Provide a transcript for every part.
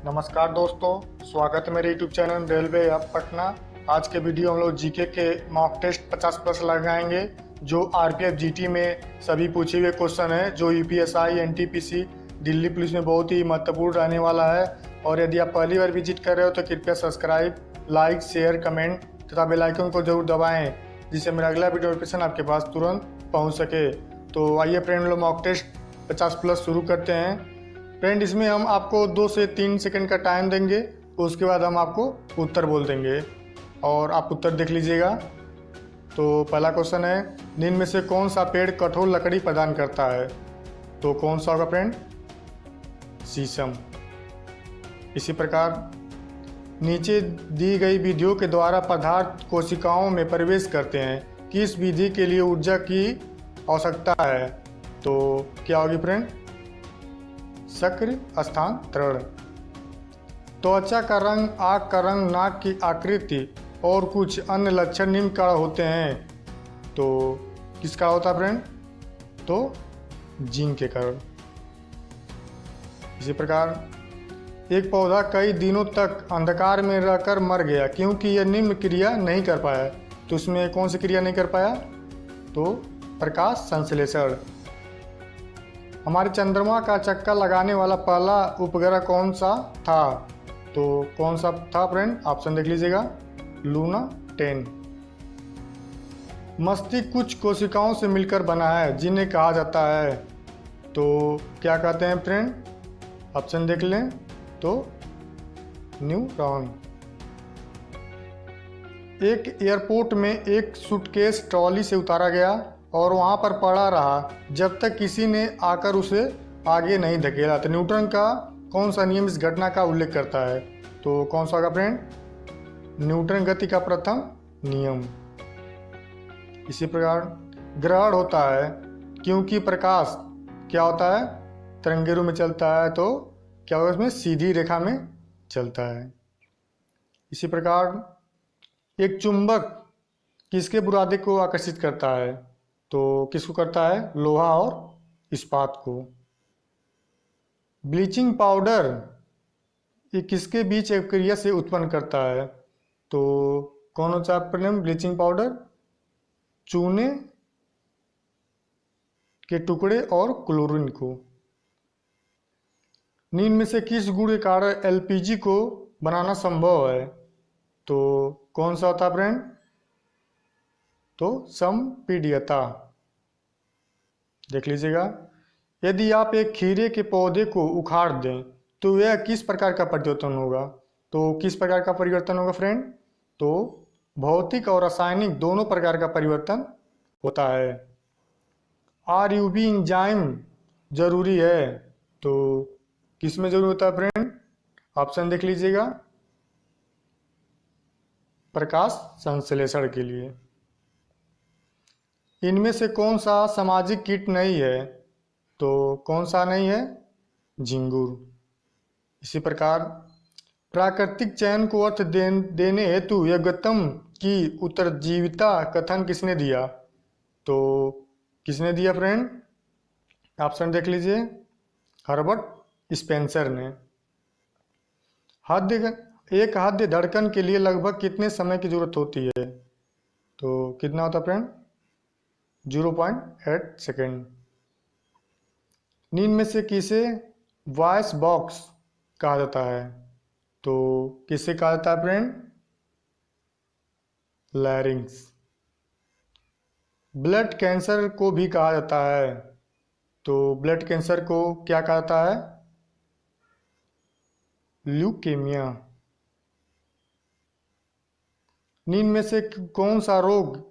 नमस्कार दोस्तों, स्वागत है मेरे YouTube channel railway app Patna. आज के वीडियो हम लोग जीके के मॉक टेस्ट 50+ लगाएंगे, जो आरपीएफ जीटी में सभी पूछे हुए क्वेश्चन है, जो यूपीएसआई एनटीपीसी दिल्ली पुलिस में बहुत ही महत्वपूर्ण रहने वाला है। और यदि आप पहली बार विजिट कर रहे हो तो कृपया सब्सक्राइब, लाइक, शेयर, कमेंट तथा बेल आइकन को जरूर दबाएँ, जिससे मेरा अगला वीडियो नोटिफिकेशन आपके पास तुरंत पहुँच सके। तो आइए फ्रेंड, हम लोग मॉक टेस्ट 50+ शुरू करते हैं। फ्रेंड, इसमें हम आपको 2 से 3 सेकंड का टाइम देंगे, उसके बाद हम आपको उत्तर बोल देंगे और आप उत्तर देख लीजिएगा। तो पहला क्वेश्चन है, निम्न में से कौन सा पेड़ कठोर लकड़ी प्रदान करता है? तो कौन सा होगा फ्रेंड? शीशम। इसी प्रकार नीचे दी गई विधियों के द्वारा पदार्थ कोशिकाओं में प्रवेश करते हैं, किस विधि के लिए ऊर्जा की आवश्यकता है? तो क्या होगी फ्रेंड? सक्रिय स्थानांतरण। त्वचा का रंग, आँख का रंग, नाक की आकृति और कुछ अन्य लक्षण निम्न कारण होते हैं। तो किसका होता है फ्रेंड? तो जिंक के कारण। इसी प्रकार एक पौधा कई दिनों तक अंधकार में रहकर मर गया क्योंकि यह निम्न क्रिया नहीं कर पाया। तो उसमें कौन सी क्रिया नहीं कर पाया? तो प्रकाश संश्लेषण। हमारे चंद्रमा का चक्कर लगाने वाला पहला उपग्रह कौन सा था? तो कौन सा था फ्रेंड? ऑप्शन देख लीजिएगा, लूना 10। मस्तिष्क कुछ कोशिकाओं से मिलकर बना है जिन्हें कहा जाता है, तो क्या कहते हैं फ्रेंड? ऑप्शन देख लें, तो न्यूरॉन। एक एयरपोर्ट में एक सूटकेस ट्रॉली से उतारा गया और वहां पर पड़ा रहा जब तक किसी ने आकर उसे आगे नहीं धकेला। तो न्यूटन का कौन सा नियम इस घटना का उल्लेख करता है? तो कौन सा होगा फ्रेंड? न्यूटन गति का प्रथम नियम। इसी प्रकार ग्रहण होता है क्योंकि प्रकाश क्या होता है? तरंगे रूप में चलता है, तो क्या होगा? इसमें सीधी रेखा में चलता है। इसी प्रकार एक चुंबक किसके बुरादे को आकर्षित करता है? तो किसको करता है? लोहा और इस्पात को। ब्लीचिंग पाउडर ये किसके बीच एक क्रिया से उत्पन्न करता है? तो कौन सा फ्रेंड? ब्लीचिंग पाउडर चूने के टुकड़े और क्लोरीन को। निम्न में से किस गुण के कारण एलपीजी को बनाना संभव है? तो कौन सा होता है फ्रेंड? तो संपीड्यता। देख लीजिएगा, यदि आप एक खीरे के पौधे को उखाड़ दें तो यह किस प्रकार का परिवर्तन होगा? तो किस प्रकार का परिवर्तन होगा फ्रेंड? तो भौतिक और रासायनिक दोनों प्रकार का परिवर्तन होता है। आरयूबी एंजाइम जरूरी है, तो किस में जरूरी होता है फ्रेंड? ऑप्शन देख लीजिएगा, प्रकाश संश्लेषण के लिए। इनमें से कौन सा सामाजिक कीट नहीं है? तो कौन सा नहीं है? झिंगुर। इसी प्रकार प्राकृतिक चयन को अर्थ देने हेतु यज्ञतम की उत्तरजीविता कथन किसने दिया? तो किसने दिया फ्रेंड? ऑप्शन देख लीजिए, हर्बर्ट स्पेंसर ने। एक हृदय धड़कन के लिए लगभग कितने समय की जरूरत होती है? तो कितना होता है फ्रेंड? 0.8 सेकेंड। निम्न में से किसे वॉइस बॉक्स कहा जाता है? तो किसे कहा जाता है फ्रेंड? लैरिंग्स। ब्लड कैंसर को भी कहा जाता है, तो ब्लड कैंसर को क्या कहा जाता है? ल्यूकेमिया। निम्न में से कौन सा रोग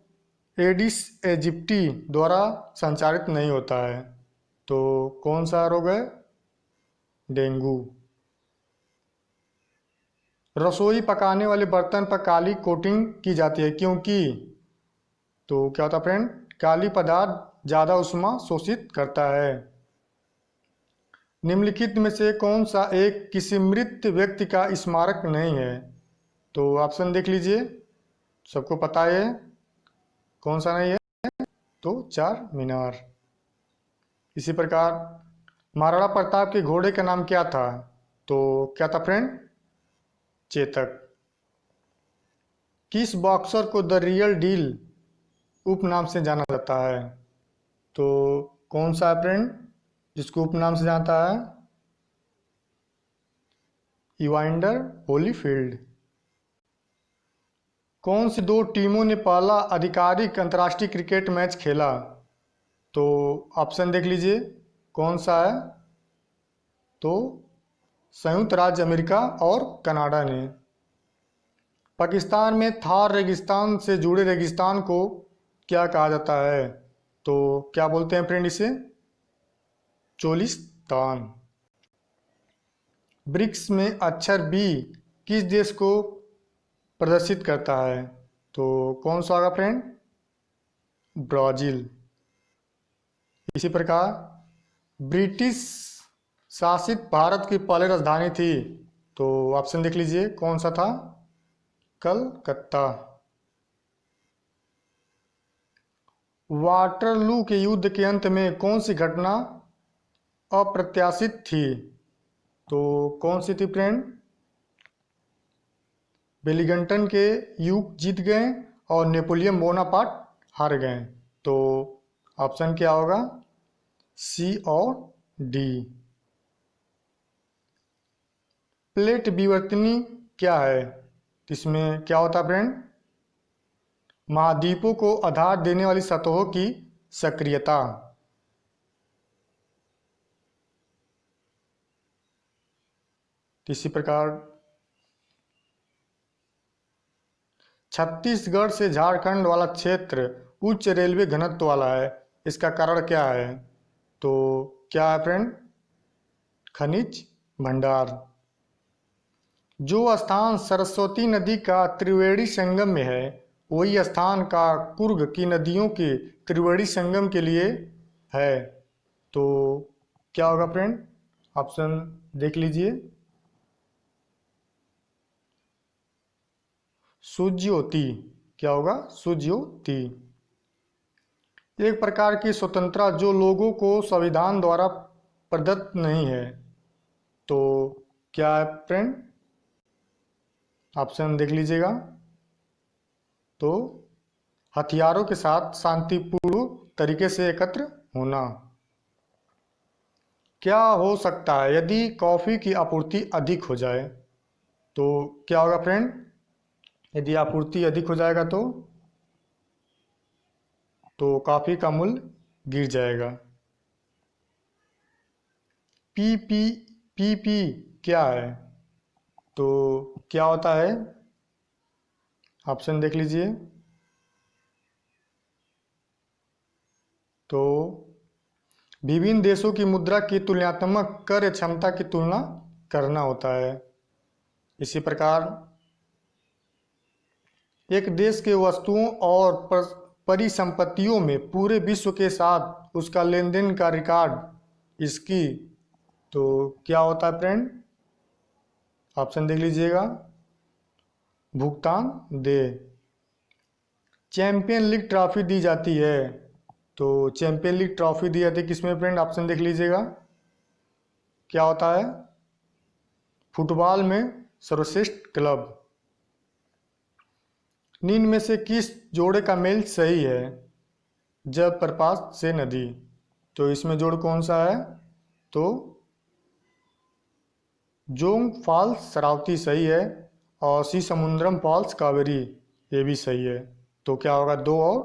एडिस एजिप्टी द्वारा संचारित नहीं होता है? तो कौन सा रोग है? डेंगू। रसोई पकाने वाले बर्तन पर काली कोटिंग की जाती है क्योंकि? तो क्या होता है फ्रेंड? काली पदार्थ ज्यादा ऊष्मा शोषित करता है। निम्नलिखित में से कौन सा एक किसी मृत व्यक्ति का स्मारक नहीं है? तो ऑप्शन देख लीजिए, सबको पता है कौन सा नहीं है? तो चार मीनार। इसी प्रकार महाराणा प्रताप के घोड़े का नाम क्या था? तो क्या था फ्रेंड? चेतक। किस बॉक्सर को द रियल डील उपनाम से जाना जाता है? तो कौन सा है फ्रेंड जिसको उपनाम से जानता है? Evander Holyfield. कौन सी दो टीमों ने पहला आधिकारिक अंतर्राष्ट्रीय क्रिकेट मैच खेला? तो ऑप्शन देख लीजिए कौन सा है? तो संयुक्त राज्य अमेरिका और कनाडा ने। पाकिस्तान में थार रेगिस्तान से जुड़े रेगिस्तान को क्या कहा जाता है? तो क्या बोलते हैं फ्रेंड इसे? चोलिस्तान। ब्रिक्स में अक्षर बी किस देश को प्रदर्शित करता है? तो कौन सा होगा फ्रेंड? ब्राजील। इसी प्रकार ब्रिटिश शासित भारत की पहली राजधानी थी? तो ऑप्शन देख लीजिए कौन सा था? कलकत्ता। वाटरलू के युद्ध के अंत में कौन सी घटना अप्रत्याशित थी? तो कौन सी थी फ्रेंड? वेलिंगटन के युद्ध जीत गए और नेपोलियन बोनापार्ट हार गए। तो ऑप्शन क्या होगा? सी और डी। प्लेट विवर्तनी क्या है? इसमें क्या होता है फ्रेंड? महाद्वीपों को आधार देने वाली सतहों की सक्रियता। इसी प्रकार छत्तीसगढ़ से झारखंड वाला क्षेत्र उच्च रेलवे घनत्व वाला है, इसका कारण क्या है? तो क्या है फ्रेंड? खनिज भंडार। जो स्थान सरस्वती नदी का त्रिवेणी संगम में है वही स्थान का कुर्ग की नदियों के त्रिवेणी संगम के लिए है। तो क्या होगा फ्रेंड? ऑप्शन देख लीजिए। सुज्योति। क्या होगा? सुज्योति। एक प्रकार की स्वतंत्रता जो लोगों को संविधान द्वारा प्रदत्त नहीं है। तो क्या है फ्रेंड? ऑप्शन देख लीजिएगा। तो हथियारों के साथ शांतिपूर्ण तरीके से एकत्र होना। क्या हो सकता है यदि कॉफ़ी की आपूर्ति अधिक हो जाए? तो क्या होगा फ्रेंड? यदि आपूर्ति अधिक हो जाएगा तो कॉफ़ी का मूल्य गिर जाएगा। पी क्या है? तो क्या होता है? ऑप्शन देख लीजिए। तो विभिन्न देशों की मुद्रा की तुलनात्मक क्रय क्षमता की तुलना करना होता है। इसी प्रकार एक देश के वस्तुओं और परिसंपत्तियों में पूरे विश्व के साथ उसका लेन देन का रिकॉर्ड इसकी। तो क्या होता है फ्रेंड? ऑप्शन देख लीजिएगा। भुगतान दे। चैंपियन लीग ट्रॉफी दी जाती है। तो चैंपियन लीग ट्रॉफी दी जाती है किसमें फ्रेंड? ऑप्शन देख लीजिएगा। क्या होता है? फुटबॉल में सर्वश्रेष्ठ क्लब। निम्न में से किस जोड़े का मेल सही है? जलप्रपात से नदी। तो इसमें जोड़ कौन सा है? तो जोंग फॉल्स शरावती सही है और सी समुद्रम फॉल्स कावेरी ये भी सही है। तो क्या होगा? 2 और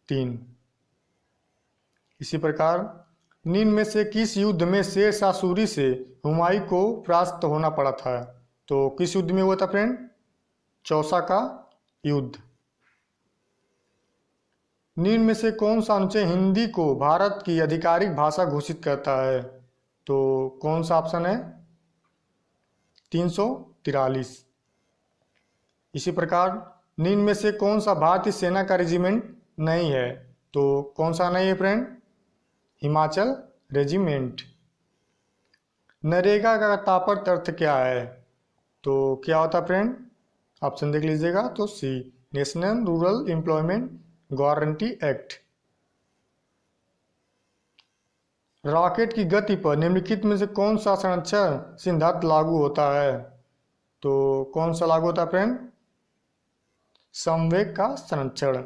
3। इसी प्रकार निम्न में से किस युद्ध में शेर शाह सूरी से हुमायूं को परास्त होना पड़ा था? तो किस युद्ध में हुआ था फ्रेंड? चौसा का युद्ध। निम्न में से कौन सा अनुच्छेद हिंदी को भारत की आधिकारिक भाषा घोषित करता है? तो कौन सा ऑप्शन है? 343। इसी प्रकार निम्न में से कौन सा भारतीय सेना का रेजिमेंट नहीं है? तो कौन सा नहीं है फ्रेंड? हिमाचल रेजिमेंट। नरेगा का तात्पर्य अर्थ क्या है? तो क्या होता फ्रेंड? ऑप्शन देख लीजिएगा। तो C national rural employment guarantee act. Rocket की गति पर निम्नलिखित में से कौन सा संरक्षण सिद्धांत लागू होता है? तो कौन सा लागू होता है फ्रेंड? समवेग का संरक्षण।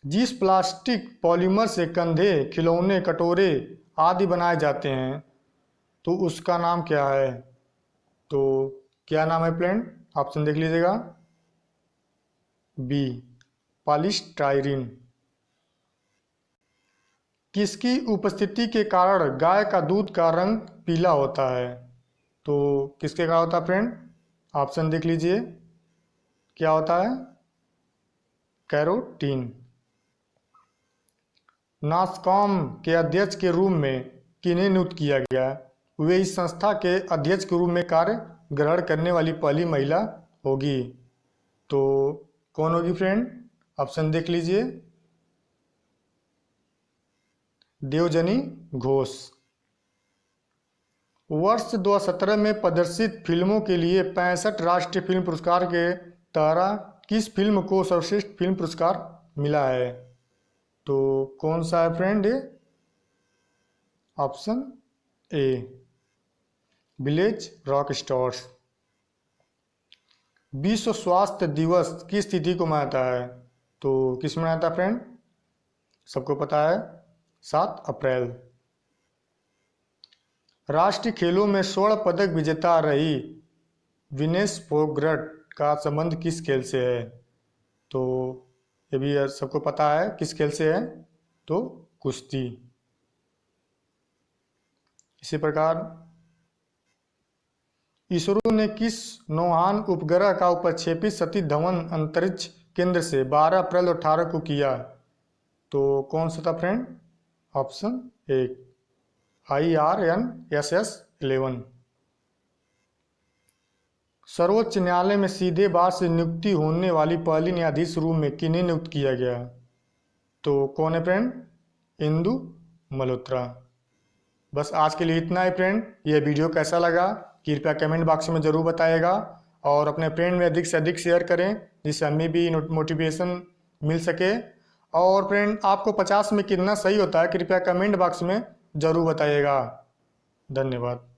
जिस प्लास्टिक पॉलीमर से कंधे, खिलौने, कटोरे आदि बनाए जाते हैं तो उसका नाम क्या है? तो क्या नाम है फ्रेंड? ऑप्शन देख लीजिएगा। B, polystyrene. किसकी उपस्थिति के कारण गाय का दूध का रंग पीला होता है? तो किसके कारण होता है फ्रेंड? ऑप्शन देख लीजिए। क्या होता है? कैरोटीन। नासकॉम के अध्यक्ष के रूप में किन्हें नियुक्त किया गया? वे इस संस्था के अध्यक्ष के रूप में कार्य ग्रहण करने वाली पहली महिला होगी। तो कौन होगी फ्रेंड? ऑप्शन देख लीजिए। देवजनी घोष। वर्ष 2017 में प्रदर्शित फिल्मों के लिए 65 राष्ट्रीय फिल्म पुरस्कार के तहत किस फिल्म को सर्वश्रेष्ठ फिल्म पुरस्कार मिला है? तो कौन सा है friend? Option A, village rock stars. विश्व स्वास्थ्य दिवस किस तिथि को मनाता है? तो किस में मनाता है फ्रेंड? सबको पता है, 7 अप्रैल। राष्ट्रीय खेलों में स्वर्ण पदक विजेता रही विनेश फोगट का संबंध किस खेल से है? तो ये भी सबको पता है किस खेल से है, तो कुश्ती। इसी प्रकार इसरो ने किस नौयान उपग्रह का प्रक्षेपित सतीश धवन अंतरिक्ष केंद्र से 12 अप्रैल 2018 को किया? तो कौन सा था फ्रेंड? ऑप्शन एक, IRNSS-11। सर्वोच्च न्यायालय में सीधे बार से नियुक्ति होने वाली पहली न्यायाधीश रूप में किन्हें नियुक्त किया गया? तो कौन है फ्रेंड? इंदु मल्होत्रा। बस आज के लिए इतना ही फ्रेंड। यह वीडियो कैसा लगा कृपया कमेंट बॉक्स में ज़रूर बताइएगा और अपने फ्रेंड में अधिक से अधिक शेयर करें जिससे हमें भी मोटिवेशन मिल सके। और फ्रेंड आपको 50 में कितना सही होता है कृपया कमेंट बॉक्स में ज़रूर बताइएगा। धन्यवाद।